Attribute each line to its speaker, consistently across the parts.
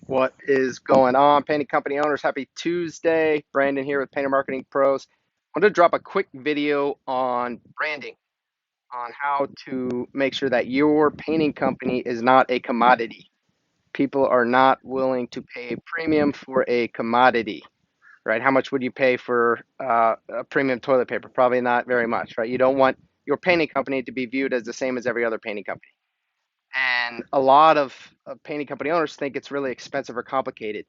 Speaker 1: What is going on, painting company owners? Happy Tuesday. Brandon here with Painter Marketing Pros. I wanted to drop a quick video on branding, on how to make sure that your painting company is not a commodity. People are not willing to pay a premium for a commodity, right? How much would you pay for a premium toilet paper? Probably not very much, right? You don't want your painting company to be viewed as the same as every other painting company. And a lot of painting company owners think it's really expensive or complicated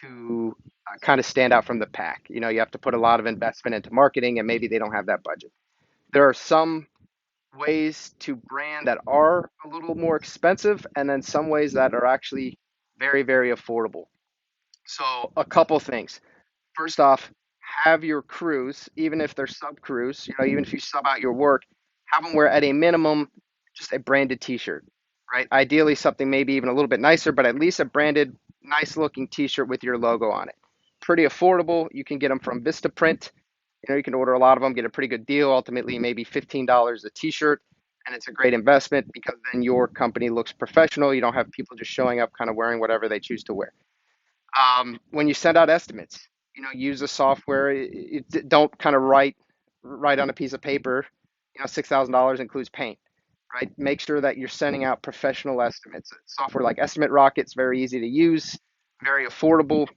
Speaker 1: to kind of stand out from the pack. You know, you have to put a lot of investment into marketing, and maybe they don't have that budget. There are some ways to brand that are a little more expensive, and then some ways that are actually very, very affordable. So, a couple things. First off, have your crews, even if they're sub crews, you know, even if you sub out your work, have them wear at a minimum just a branded t-shirt, right? Ideally something maybe even a little bit nicer, but at least a branded, nice looking t-shirt with your logo on it. Pretty affordable. You can get them from Vistaprint. You know, you can order a lot of them, get a pretty good deal, ultimately maybe $15 a t-shirt, and it's a great investment because then your company looks professional. You don't have people just showing up kind of wearing whatever they choose to wear. When you send out estimates, you know, use a software. Don't kind of write on a piece of paper. You know, $6,000 includes paint, right? Make sure that you're sending out professional estimates. Software like Estimate Rocket's very easy to use, very affordable,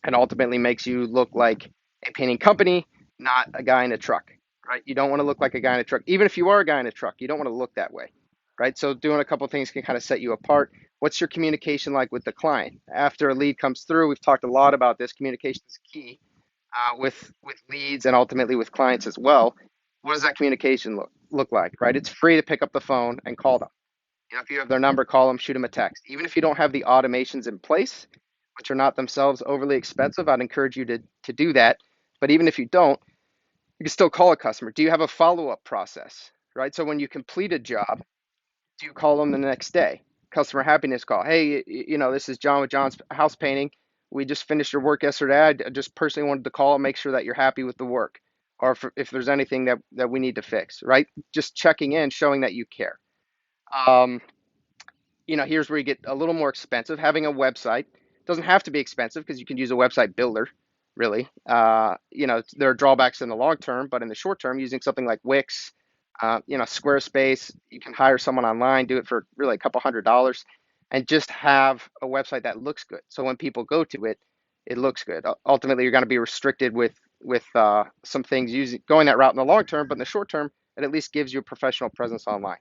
Speaker 1: and ultimately makes you look like a painting company, not a guy in a truck, right? You don't want to look like a guy in a truck. Even if you are a guy in a truck, you don't want to look that way, right? So doing a couple of things can kind of set you apart. What's your communication like with the client? After a lead comes through, we've talked a lot about this. Communication is key with leads and ultimately with clients as well. What does that communication look like, right? It's free to pick up the phone and call them. You know, if you have their number, call them, shoot them a text. Even if you don't have the automations in place, which are not themselves overly expensive, I'd encourage you to do that. But even if you don't, you can still call a customer. Do you have a follow-up process, right? So when you complete a job, do you call them the next day? Customer happiness call. Hey, you know, this is John with John's House Painting. We just finished your work yesterday. I just personally wanted to call and make sure that you're happy with the work, or if there's anything that we need to fix, right? Just checking in, showing that you care. Um, you know, here's where you get a little more expensive. Having a website doesn't have to be expensive because you can use a website builder, really. You know, there are drawbacks in the long term, but in the short term, using something like Wix, you know, Squarespace, you can hire someone online, do it for really a couple $100s, and just have a website that looks good. So when people go to it, it looks good. Ultimately, you're going to be restricted with some things using going that route in the long term, but in the short term, it at least gives you a professional presence online.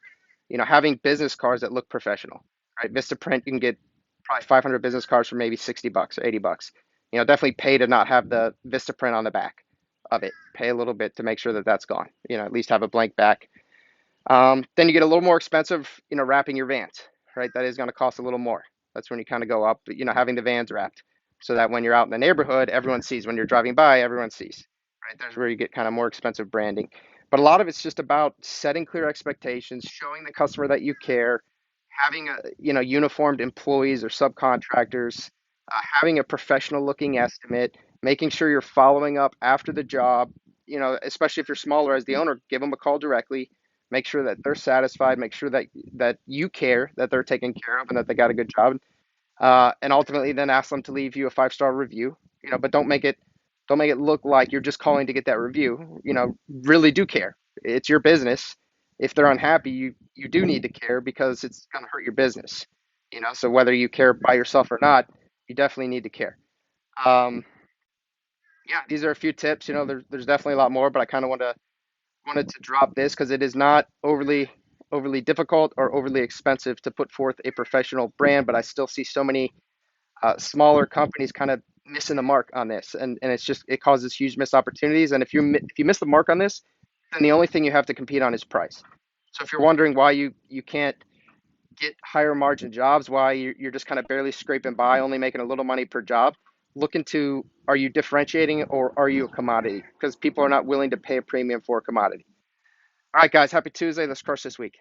Speaker 1: You know, having business cards that look professional, right? Vistaprint, you can get probably 500 business cards for maybe 60 bucks or 80 bucks. You know, definitely pay to not have the Vistaprint on the back of it. Pay a little bit to make sure that that's gone. You know, at least have a blank back. Then you get a little more expensive, you know, wrapping your vans, right? That is going to cost a little more. That's when you kind of go up, you know, having the vans wrapped so that when you're out in the neighborhood, everyone sees. When you're driving by, everyone sees, right? There's where you get kind of more expensive branding. But a lot of it's just about setting clear expectations, showing the customer that you care, having a, you know, uniformed employees or subcontractors, having a professional looking estimate, making sure you're following up after the job, you know, especially if you're smaller as the owner, give them a call directly, make sure that they're satisfied, make sure that you care that they're taken care of and that they got a good job, and ultimately then ask them to leave you a 5-star review. You know, but don't make it look like you're just calling to get that review. You know, really do care. It's your business. If they're unhappy, you do need to care because it's going to hurt your business. You know, so whether you care by yourself or not, you definitely need to care. Um, yeah, these are a few tips. You know, there's definitely a lot more, but I kind of wanted to drop this because it is not overly difficult or overly expensive to put forth a professional brand, but I still see so many smaller companies kind of missing the mark on this, and it's just it causes huge missed opportunities. And if you miss the mark on this, then the only thing you have to compete on is price. So if you're wondering why you can't get higher margin jobs, why you're just kind of barely scraping by, only making a little money per job, look into, are you differentiating or are you a commodity? Because people are not willing to pay a premium for a commodity. All right, guys, happy Tuesday. Let's crush this week.